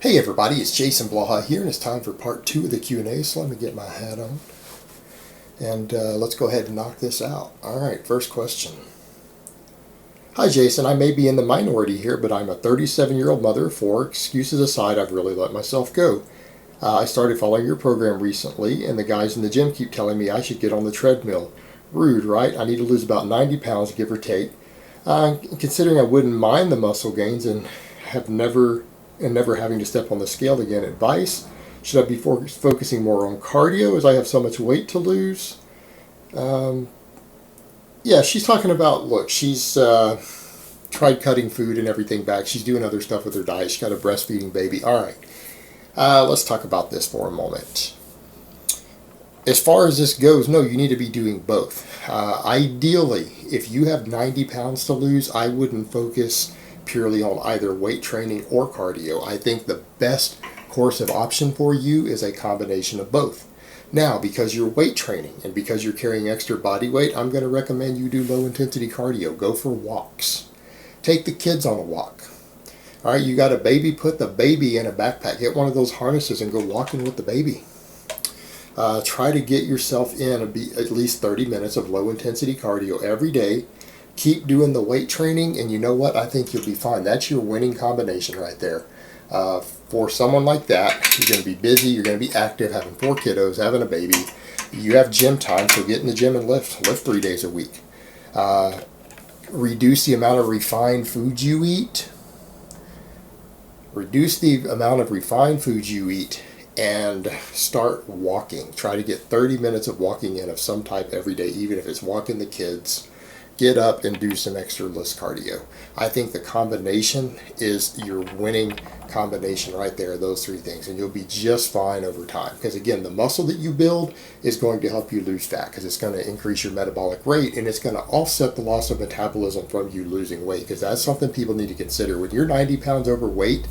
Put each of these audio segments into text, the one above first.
Hey everybody, it's Jason Blaha here, and it's time for part 2 of the Q&A, so let me get my hat on. And let's go ahead and knock this out. Alright, first question. Hi Jason, I may be in the minority here, but I'm a 37-year-old mother of 4. Excuses aside, I've really let myself go. I started following your program recently, and the guys in the gym keep telling me I should get on the treadmill. Rude, right? I need to lose about 90 pounds, give or take. Considering I wouldn't mind the muscle gains and never having to step on the scale again, advice? Should I be focusing more on cardio as I have so much weight to lose? Yeah, she's talking about, look, she's tried cutting food and everything back. She's doing other stuff with her diet. She's got a breastfeeding baby. All right, let's talk about this for a moment. As far as this goes, no, you need to be doing both. Ideally, if you have 90 pounds to lose, I wouldn't focus purely on either weight training or cardio. I think the best course of option for you is a combination of both. Now, because you're weight training and because you're carrying extra body weight, I'm going to recommend you do low intensity cardio. Go for walks. Take the kids on a walk. All right, you got a baby, put the baby in a backpack. Get one of those harnesses and go walking with the baby. Try to get yourself in at least 30 minutes of low intensity cardio every day. Keep doing the weight training, and you know what? I think you'll be fine. That's your winning combination right there. For someone like that, you're going to be busy, you're going to be active, having 4 kiddos, having a baby. You have gym time, so get in the gym and lift 3 days a week. Reduce the amount of refined foods you eat. Reduce the amount of refined foods you eat and start walking. Try to get 30 minutes of walking in of some type every day, even if it's walking the kids. Get up and do some extra list cardio. I think the combination is your winning combination right there, those 3 things, and you'll be just fine over time. Because again, the muscle that you build is going to help you lose fat because it's going to increase your metabolic rate and it's going to offset the loss of metabolism from you losing weight, because that's something people need to consider. When you're 90 pounds overweight,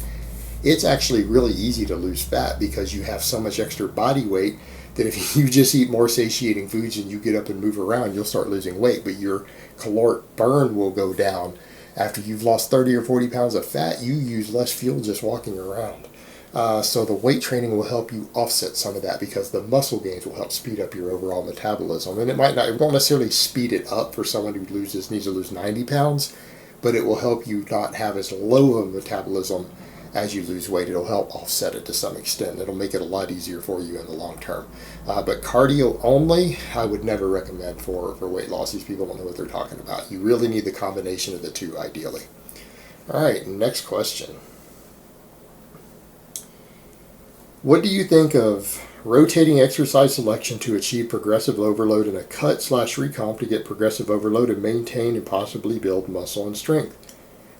it's actually really easy to lose fat because you have so much extra body weight that if you just eat more satiating foods and you get up and move around, you'll start losing weight, but your caloric burn will go down. After you've lost 30 or 40 pounds of fat, you use less fuel just walking around. So the weight training will help you offset some of that because the muscle gains will help speed up your overall metabolism. And it won't necessarily speed it up for someone who needs to lose 90 pounds, but it will help you not have as low of a metabolism as you lose weight. It'll help offset it to some extent. It'll make it a lot easier for you in the long term. But cardio only, I would never recommend for weight loss. These people don't know what they're talking about. You really need the combination of the two, ideally. All right, next question. What do you think of rotating exercise selection to achieve progressive overload and a cut/recomp to get progressive overload and maintain and possibly build muscle and strength?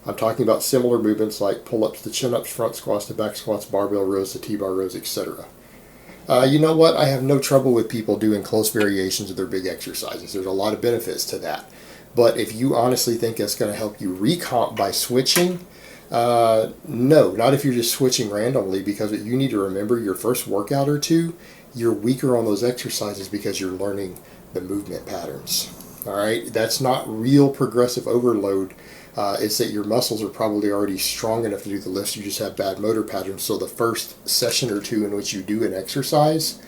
I'm talking about similar movements like pull-ups to chin-ups, front squats to back squats, barbell rows to T-bar rows, etc. You know what? I have no trouble with people doing close variations of their big exercises. There's a lot of benefits to that. But if you honestly think it's going to help you recomp by switching, no, not if you're just switching randomly, because you need to remember your first workout or two, you're weaker on those exercises because you're learning the movement patterns. All right? That's not real progressive overload. It's that your muscles are probably already strong enough to do the lifts. You just have bad motor patterns. So the first session or two in which you do an exercise,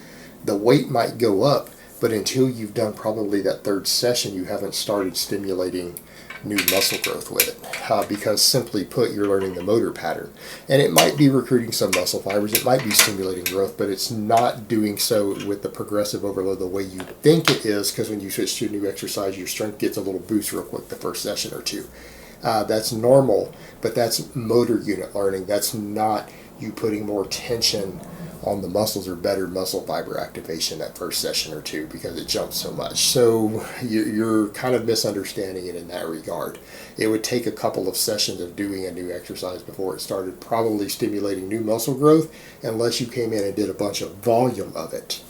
the weight might go up, but until you've done probably that 3rd session, you haven't started stimulating new muscle growth with it. Because simply put, you're learning the motor pattern. And it might be recruiting some muscle fibers. It might be stimulating growth, but it's not doing so with the progressive overload the way you think it is, because when you switch to a new exercise, your strength gets a little boost real quick the first session or two. That's normal, but that's motor unit learning. That's not you putting more tension on the muscles or better muscle fiber activation that first session or two because it jumps so much. So you're kind of misunderstanding it in that regard. It would take a couple of sessions of doing a new exercise before it started probably stimulating new muscle growth, unless you came in and did a bunch of volume of it.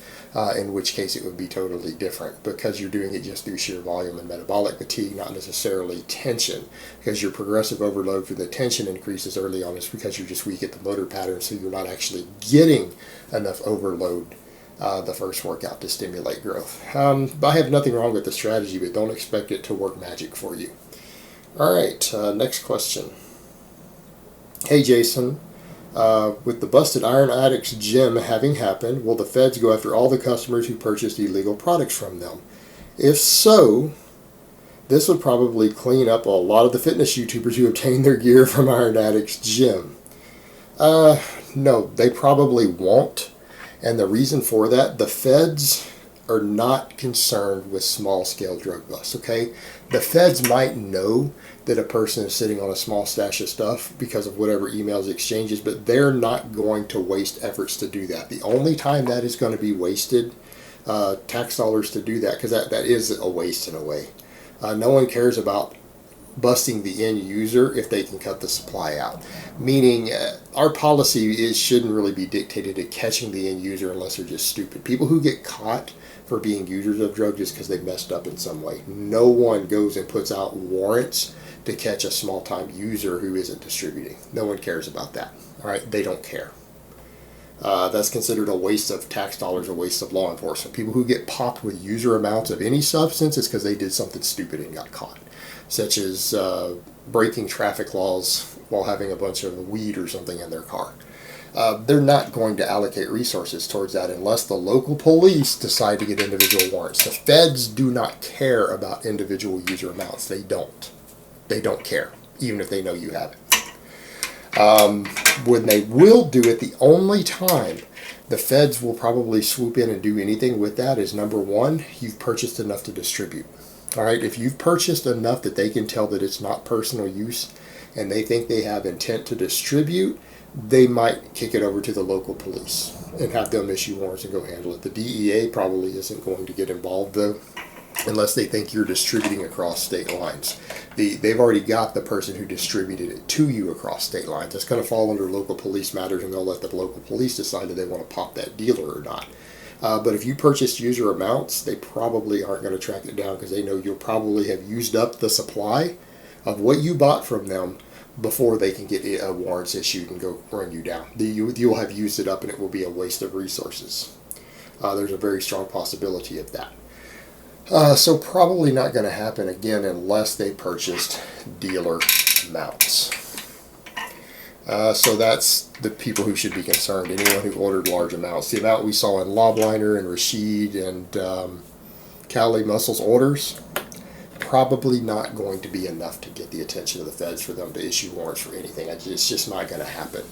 In which case it would be totally different because you're doing it just through sheer volume and metabolic fatigue, not necessarily tension, because your progressive overload for the tension increases early on is because you're just weak at the motor pattern, so you're not actually getting enough overload the first workout to stimulate growth. I have nothing wrong with the strategy, but don't expect it to work magic for you. All right, next question. Hey Jason, With the busted Iron Addicts Gym having happened, will the feds go after all the customers who purchased illegal products from them? If so, this would probably clean up a lot of the fitness YouTubers who obtained their gear from Iron Addicts Gym. No, they probably won't. And the reason for that, the feds are not concerned with small-scale drug busts, okay? The feds might know that a person is sitting on a small stash of stuff because of whatever emails exchanges, but they're not going to waste efforts to do that. The only time that is going to be wasted, tax dollars to do that, because that is a waste in a way. No one cares about busting the end user if they can cut the supply out. Meaning, our policy shouldn't really be dictated to catching the end user unless they're just stupid. People who get caught for being users of drugs just because they messed up in some way. No one goes and puts out warrants to catch a small-time user who isn't distributing. No one cares about that. All right, they don't care. That's considered a waste of tax dollars, a waste of law enforcement. People who get popped with user amounts of any substance is because they did something stupid and got caught, such as breaking traffic laws while having a bunch of weed or something in their car. They're not going to allocate resources towards that unless the local police decide to get individual warrants. The feds do not care about individual user amounts. They don't. They don't care, even if they know you have it. When they will do it, the only time the feds will probably swoop in and do anything with that is, number one, you've purchased enough to distribute. All right, if you've purchased enough that they can tell that it's not personal use and they think they have intent to distribute, they might kick it over to the local police and have them issue warrants and go handle it. The DEA probably isn't going to get involved, though, unless they think you're distributing across state lines. They've already got the person who distributed it to you across state lines. It's going to fall under local police matters, and they'll let the local police decide if they want to pop that dealer or not. But if you purchased user amounts, they probably aren't going to track it down because they know you'll probably have used up the supply of what you bought from them before they can get warrants issued and go run you down. You'll have used it up and it will be a waste of resources. There's a very strong possibility of that. So probably not going to happen again unless they purchased dealer amounts. So that's the people who should be concerned. Anyone who ordered large amounts. The amount we saw in Lobliner and Rashid and Cali Muscles orders, probably not going to be enough to get the attention of the feds for them to issue warrants for anything. It's just not going to happen.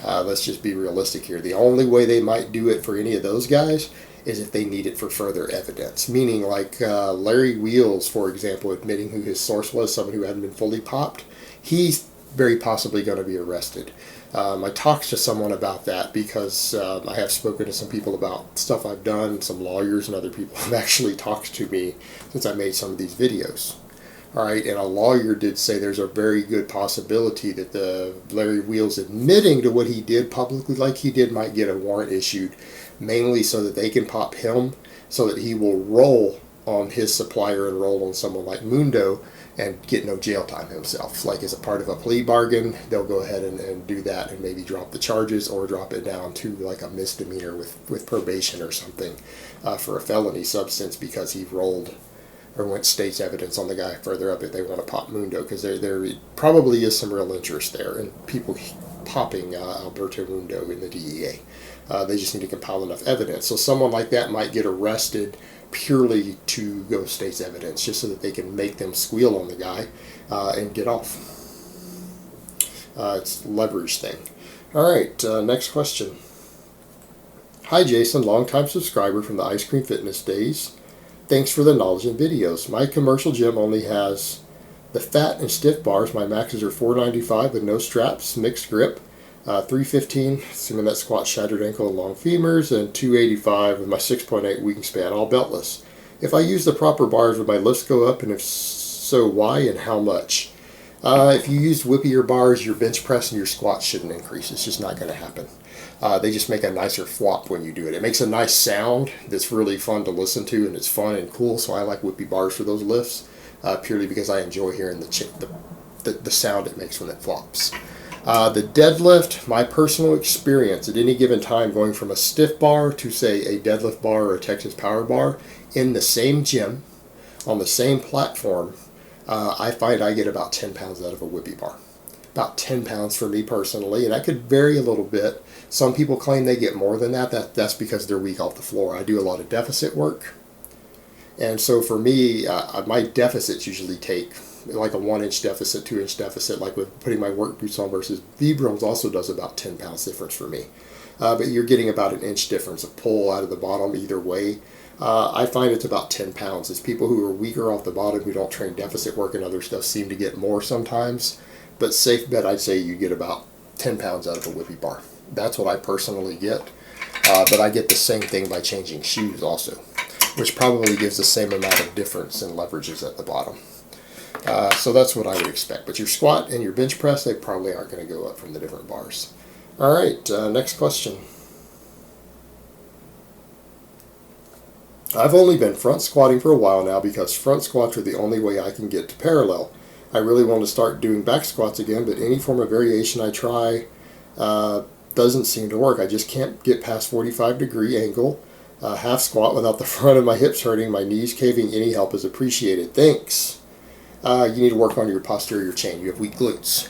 Let's just be realistic here. The only way they might do it for any of those guys is if they need it for further evidence. Meaning like Larry Wheels, for example, admitting who his source was, someone who hadn't been fully popped, he's very possibly going to be arrested. I talked to someone about that because I have spoken to some people about stuff I've done. Some lawyers and other people have actually talked to me since I made some of these videos. All right, and a lawyer did say there's a very good possibility that the Larry Wheels admitting to what he did publicly like he did might get a warrant issued, mainly so that they can pop him, so that he will roll on his supplier and roll on someone like Mundo and get no jail time himself. Like as a part of a plea bargain, they'll go ahead and do that and maybe drop the charges or drop it down to like a misdemeanor with probation or something for a felony substance because he rolled or went state's evidence on the guy further up if they want to pop Mundo, because there probably is some real interest there in people popping Alberto Mundo in the DEA. They just need to compile enough evidence. So someone like that might get arrested purely to go state's evidence, just so that they can make them squeal on the guy and get off. It's a leverage thing. All right, next question. Hi Jason, longtime subscriber from the Ice Cream Fitness days. Thanks for the knowledge and videos. My commercial gym only has the fat and stiff bars. My maxes are 495 with no straps, mixed grip. 315, assuming that squat, shattered ankle, and long femurs, and 285 with my 6.8 wingspan, all beltless. If I use the proper bars, would my lifts go up, and if so, why and how much? If you use whippier bars, your bench press and your squat shouldn't increase. It's just not going to happen. They just make a nicer flop when you do it. It makes a nice sound that's really fun to listen to, and it's fun and cool, so I like whippy bars for those lifts, purely because I enjoy hearing the sound it makes when it flops. The deadlift, my personal experience at any given time going from a stiff bar to, say, a deadlift bar or a Texas power bar in the same gym, on the same platform, I find I get about 10 pounds out of a whippy bar. about 10 pounds for me personally, and that could vary a little bit. Some people claim they get more than that. That's because they're weak off the floor. I do a lot of deficit work, and so for me, my deficits usually take like a 1-inch deficit, 2-inch deficit, like with putting my work boots on versus Vibrams also does about 10 pounds difference for me. But you're getting about an inch difference of pull out of the bottom either way. I find it's about 10 pounds. It's people who are weaker off the bottom who don't train deficit work and other stuff seem to get more sometimes. But safe bet, I'd say you get about 10 pounds out of a whippy bar. That's what I personally get. But I get the same thing by changing shoes also, which probably gives the same amount of difference in leverages at the bottom. So that's what I would expect. But your squat and your bench press, they probably aren't going to go up from the different bars. All right, next question. I've only been front squatting for a while now because front squats are the only way I can get to parallel. I really want to start doing back squats again, but any form of variation I try doesn't seem to work. I just can't get past 45-degree angle. Half squat without the front of my hips hurting, my knees caving. Any help is appreciated. Thanks. You need to work on your posterior chain. You have weak glutes.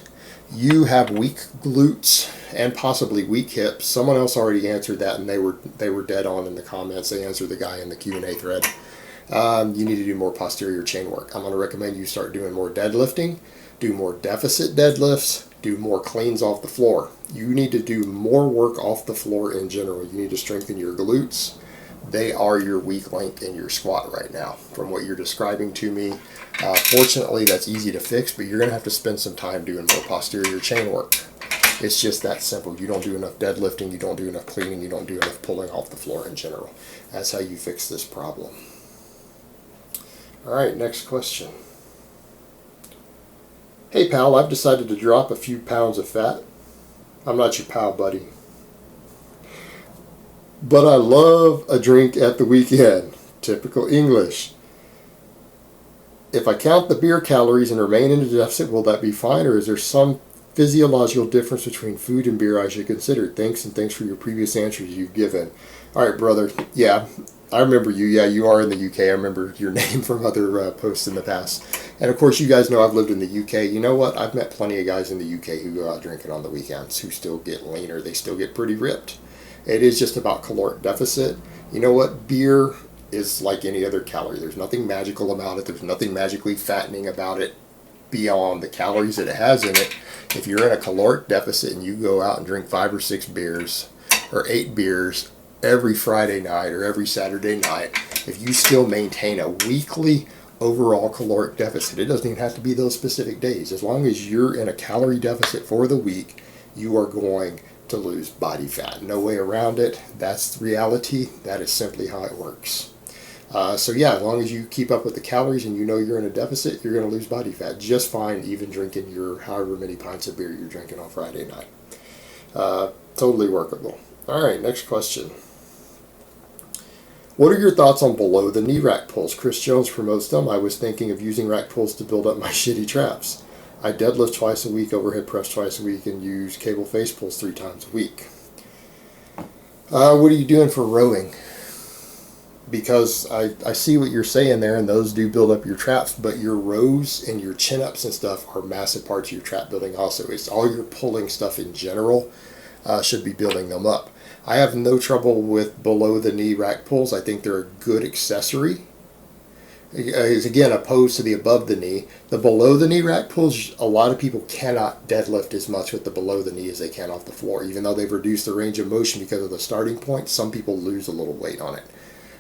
You have weak glutes and possibly weak hips. Someone else already answered that, and they were dead on in the comments. They answered the guy in the Q&A thread. You need to do more posterior chain work. I'm going to recommend you start doing more deadlifting, do more deficit deadlifts, do more cleans off the floor. You need to do more work off the floor in general. You need to strengthen your glutes. They are your weak link in your squat right now, from what you're describing to me. Fortunately, that's easy to fix, but you're going to have to spend some time doing more posterior chain work. It's just that simple. You don't do enough deadlifting, you don't do enough cleaning, you don't do enough pulling off the floor in general. That's how you fix this problem. All right, next question. Hey pal, I've decided to drop a few pounds of fat. I'm not your pal, buddy. But I love a drink at the weekend. Typical English. If I count the beer calories and remain in a deficit, will that be fine, or is there some physiological difference between food and beer I should consider? Thanks, and thanks for your previous answers you've given. All right, brother. Yeah, I remember you. Yeah, you are in the UK. I remember your name from other posts in the past. And of course, you guys know I've lived in the UK. You know what? I've met plenty of guys in the UK who go out drinking on the weekends who still get leaner. They still get pretty ripped. It is just about caloric deficit. You know what? Beer is like any other calorie. There's nothing magical about it. There's nothing magically fattening about it beyond the calories that it has in it. If you're in a caloric deficit and you go out and drink 5 or 6 beers or 8 beers every Friday night or every Saturday night, if you still maintain a weekly overall caloric deficit, it doesn't even have to be those specific days. As long as you're in a calorie deficit for the week, you are going to lose body fat. No way around it. That's reality. That is simply how it works. So yeah, as long as you keep up with the calories and you know you're in a deficit, you're going to lose body fat just fine, even drinking your however many pints of beer you're drinking on Friday night. Totally workable. All right, next question. What are your thoughts on below the knee rack pulls? Chris Jones promotes them. I was thinking of using rack pulls to build up my shitty traps. I deadlift twice a week, overhead press twice a week, and use cable Facepulls 3 times a week. What are you doing for rowing? Because I see what you're saying there, and those do build up your traps, but your rows and your chin-ups and stuff are massive parts of your trap building also. It's all your pulling stuff in general should be building them up. I have no trouble with below the knee rack pulls. I think they're a good accessory. Again, opposed to the above the knee. The below the knee rack pulls, a lot of people cannot deadlift as much with the below the knee as they can off the floor. Even though they've reduced the range of motion because of the starting point, some people lose a little weight on it.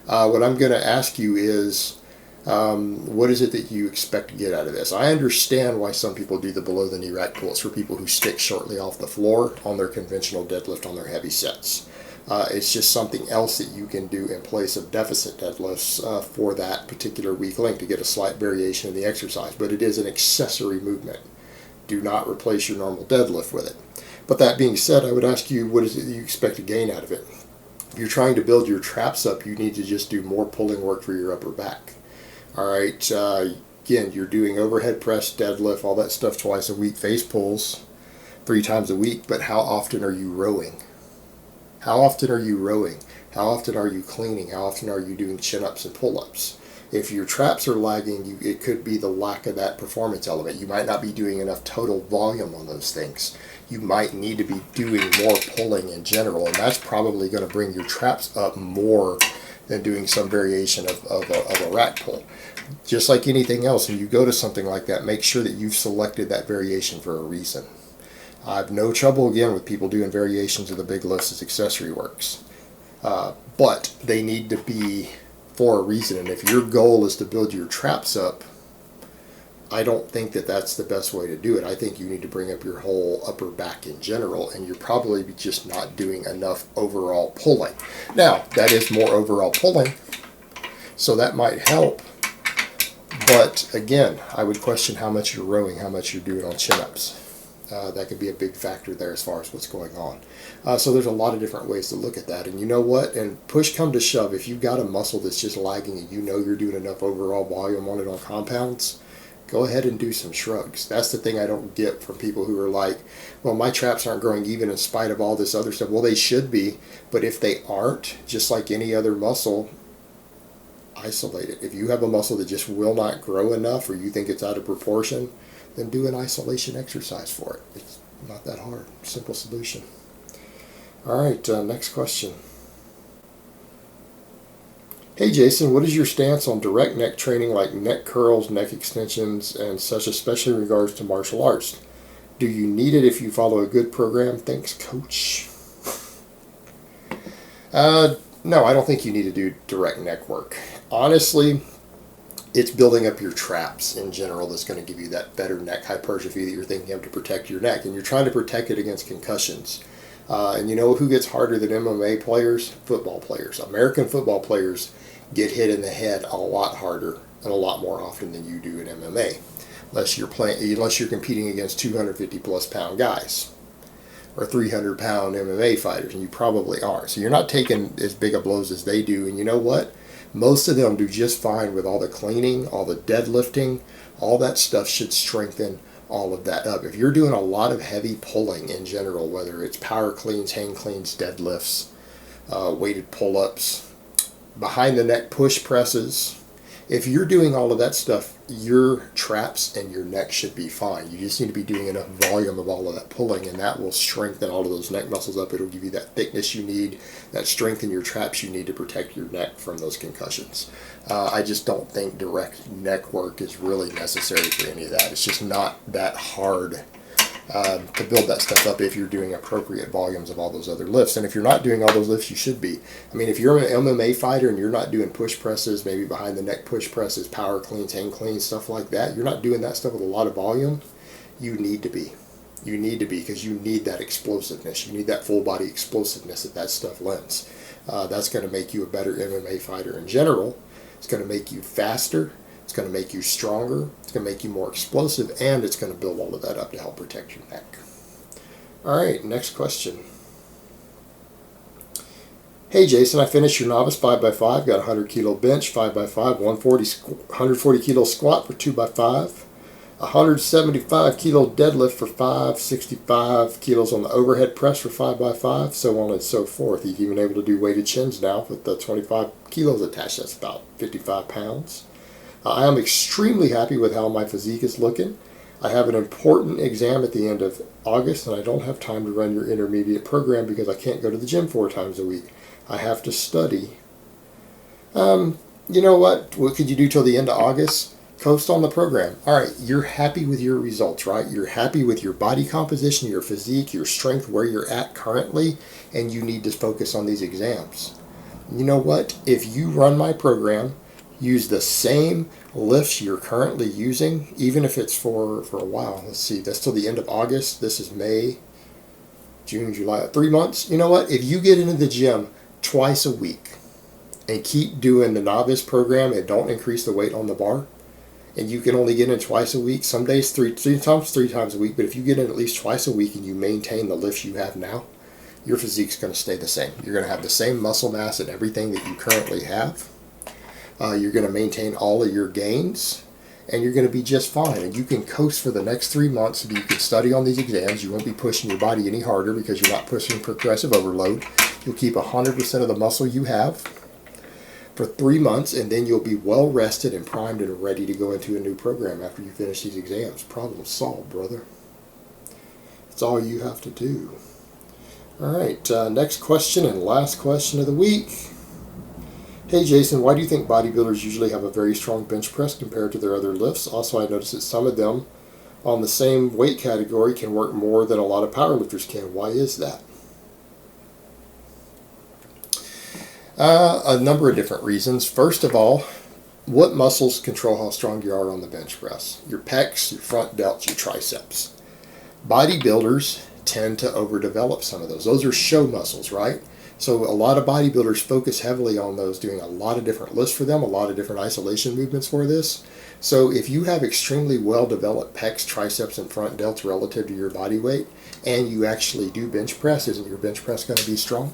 What I'm going to ask you is, what is it that you expect to get out of this? I understand why some people do the below the knee rack pulls for people who stick shortly off the floor on their conventional deadlift on their heavy sets. It's just something else that you can do in place of deficit deadlifts for that particular weak link to get a slight variation in the exercise. But it is an accessory movement. Do not replace your normal deadlift with it. But that being said, I would ask you, what is it that you expect to gain out of it? If you're trying to build your traps up, you need to just do more pulling work for your upper back. All right, again, you're doing overhead press, deadlift, all that stuff twice a week, Facepulls 3 times a week, but how often are you rowing? How often are you rowing? How often are you cleaning? How often are you doing chin-ups and pull-ups? If your traps are lagging, it could be the lack of that performance element. You might not be doing enough total volume on those things. You might need to be doing more pulling in general, and that's probably going to bring your traps up more than doing some variation of a rack pull. Just like anything else, when you go to something like that, make sure that you've selected that variation for a reason. I have no trouble, again, with people doing variations of the big lifts as accessory works. But they need to be for a reason. And if your goal is to build your traps up, I don't think that that's the best way to do it. I think you need to bring up your whole upper back in general, and you're probably just not doing enough overall pulling. Now, that is more overall pulling, so that might help. But again, I would question how much you're rowing, how much you're doing on chin-ups. That could be a big factor there as far as what's going on. So there's a lot of different ways to look at that. And you know what? And push come to shove, if you've got a muscle that's just lagging and you know you're doing enough overall volume on it on compounds, go ahead and do some shrugs. That's the thing I don't get from people who are like, well, my traps aren't growing even in spite of all this other stuff. Well, they should be, but if they aren't, just like any other muscle, isolate it. If you have a muscle that just will not grow enough, or you think it's out of proportion, then do an isolation exercise for it. It's not that hard. Simple solution. All right, next question. Hey Jason, what is your stance on direct neck training like neck curls, neck extensions, and such, especially in regards to martial arts? Do you need it if you follow a good program? Thanks, coach. No, I don't think you need to do direct neck work. Honestly, it's building up your traps in general that's going to give you that better neck hypertrophy that you're thinking of to protect your neck. And you're trying to protect it against concussions. And you know who gets harder than MMA players? Football players. American football players get hit in the head a lot harder and a lot more often than you do in MMA, unless you're competing against 250 plus pound guys or 300 pound MMA fighters, and you probably are. So you're not taking as big of blows as they do. And you know what? Most of them do just fine with all the cleaning, all the deadlifting. All that stuff should strengthen all of that up. If you're doing a lot of heavy pulling in general, whether it's power cleans, hang cleans, deadlifts, weighted pull-ups, behind the neck push presses, if you're doing all of that stuff, your traps and your neck should be fine. You just need to be doing enough volume of all of that pulling, and that will strengthen all of those neck muscles up. It'll give you that thickness you need, that strength in your traps you need to protect your neck from those concussions. I just don't think direct neck work is really necessary for any of that. It's just not that hard to build that stuff up if you're doing appropriate volumes of all those other lifts. And if you're not doing all those lifts, you should be. I mean, if you're an MMA fighter and you're not doing push presses, maybe behind the neck push presses, power cleans, hang cleans, stuff like that, you're not doing that stuff with a lot of volume, you need to be. You need to be, because you need that explosiveness. You need that full body explosiveness that stuff lends. That's going to make you a better MMA fighter in general. It's going to make you faster. It's going to make you stronger. It's going to make you more explosive, and it's going to build all of that up to help protect your neck. All right, next question. Hey Jason, I finished your novice 5x5, got a 100 kilo bench, 5x5, 140 kilo squat for 2x5, 175 kilo deadlift for 5, 65 kilos on the overhead press for 5x5, so on and so forth. You've even able to do weighted chins now with the 25 kilos attached. That's about 55 pounds. I am extremely happy with how my physique is looking. I have an important exam at the end of August, and I don't have time to run your intermediate program because I can't go to the gym 4 times a week. I have to study. You know what? What could you do till the end of August? Coast on the program. All right, you're happy with your results, right? You're happy with your body composition, your physique, your strength, where you're at currently, and you need to focus on these exams. You know what? If you run my program, use the same lifts you're currently using, even if it's for a while. Let's see, that's till the end of August. This is May, June, July, 3 months. You know what? If you get into the gym twice a week and keep doing the novice program and don't increase the weight on the bar, and you can only get in twice a week, some days three times a week, but if you get in at least twice a week and you maintain the lifts you have now, your physique's going to stay the same. You're going to have the same muscle mass and everything that you currently have. You're going to maintain all of your gains, and you're going to be just fine. And you can coast for the next 3 months, and you can study on these exams. You won't be pushing your body any harder because you're not pushing progressive overload. You'll keep 100% of the muscle you have. for 3 months, and then you'll be well rested and primed and ready to go into a new program after you finish these exams. Problem solved, brother. That's all you have to do. All right, next question and last question of the week. Hey Jason, why do you think bodybuilders usually have a very strong bench press compared to their other lifts? Also, I noticed that some of them on the same weight category can work more than a lot of powerlifters can. Why is that? A number of different reasons. First of all, what muscles control how strong you are on the bench press? Your pecs, your front delts, your triceps. Bodybuilders tend to overdevelop some of those. Those are show muscles, right? So a lot of bodybuilders focus heavily on those, doing a lot of different lifts for them, a lot of different isolation movements for this. So if you have extremely well-developed pecs, triceps, and front delts relative to your body weight, and you actually do bench press, isn't your bench press going to be strong?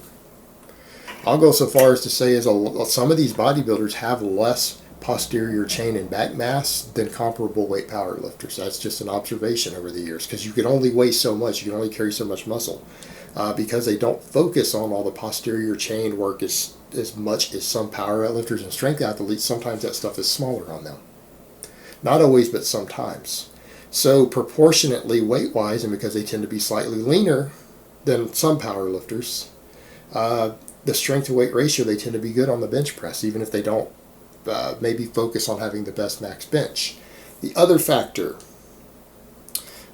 I'll go so far as to say some of these bodybuilders have less posterior chain and back mass than comparable weight powerlifters. That's just an observation over the years, because you can only weigh so much, you can only carry so much muscle, because they don't focus on all the posterior chain work as much as some powerlifters and strength athletes. Sometimes that stuff is smaller on them. Not always, but sometimes. So proportionately weight-wise, and because they tend to be slightly leaner than some powerlifters, the strength to weight ratio, they tend to be good on the bench press, even if they don't maybe focus on having the best max bench. The other factor,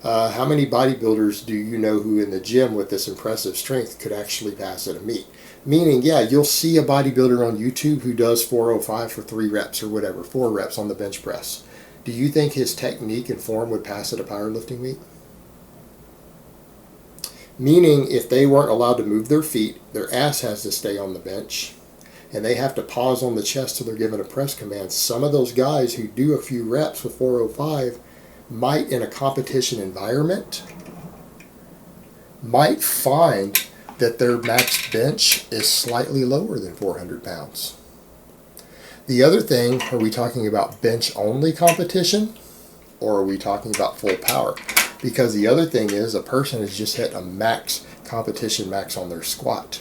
how many bodybuilders do you know who in the gym with this impressive strength could actually pass at a meet? Meaning, yeah, you'll see a bodybuilder on YouTube who does 405 for 3 reps or whatever, 4 reps on the bench press. Do you think his technique and form would pass at a powerlifting meet? Meaning, if they weren't allowed to move their feet, their ass has to stay on the bench, and they have to pause on the chest till they're given a press command. Some of those guys who do a few reps with 405 might, in a competition environment, might find that their max bench is slightly lower than 400 pounds. The other thing, are we talking about bench-only competition, or are we talking about full power? Because the other thing is, a person has just hit a max competition max on their squat.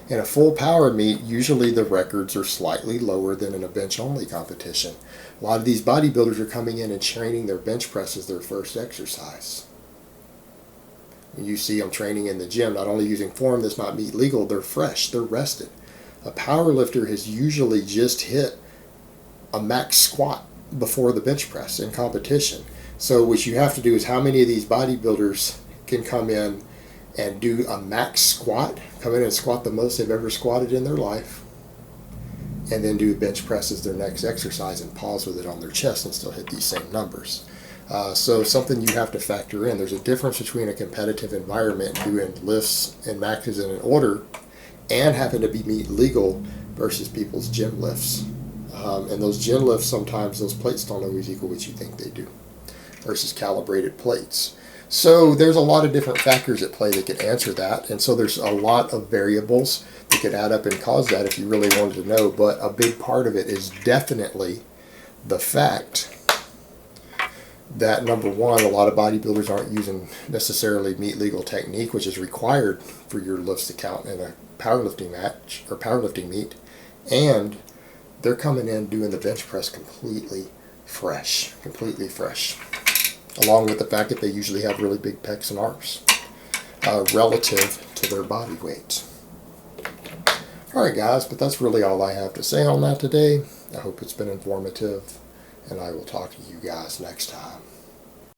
In a full power meet, usually the records are slightly lower than in a bench-only competition. A lot of these bodybuilders are coming in and training their bench press as their first exercise. You see them training in the gym, not only using form that's not meet legal, they're fresh, they're rested. A power lifter has usually just hit a max squat before the bench press in competition. So what you have to do is, how many of these bodybuilders can come in and do a max squat, come in and squat the most they've ever squatted in their life, and then do bench press as their next exercise and pause with it on their chest and still hit these same numbers. So something you have to factor in. There's a difference between a competitive environment doing lifts and maxes in an order and having to be meet legal versus people's gym lifts. And those gym lifts, sometimes those plates don't always equal what you think they do versus calibrated plates. So there's a lot of different factors at play that could answer that, and so there's a lot of variables that could add up and cause that if you really wanted to know. But a big part of it is definitely the fact that, number one, a lot of bodybuilders aren't using necessarily meet legal technique, which is required for your lifts to count in a powerlifting match or powerlifting meet, and they're coming in doing the bench press completely fresh, along with the fact that they usually have really big pecs and arms relative to their body weight. Alright guys, but that's really all I have to say on that today. I hope it's been informative, and I will talk to you guys next time.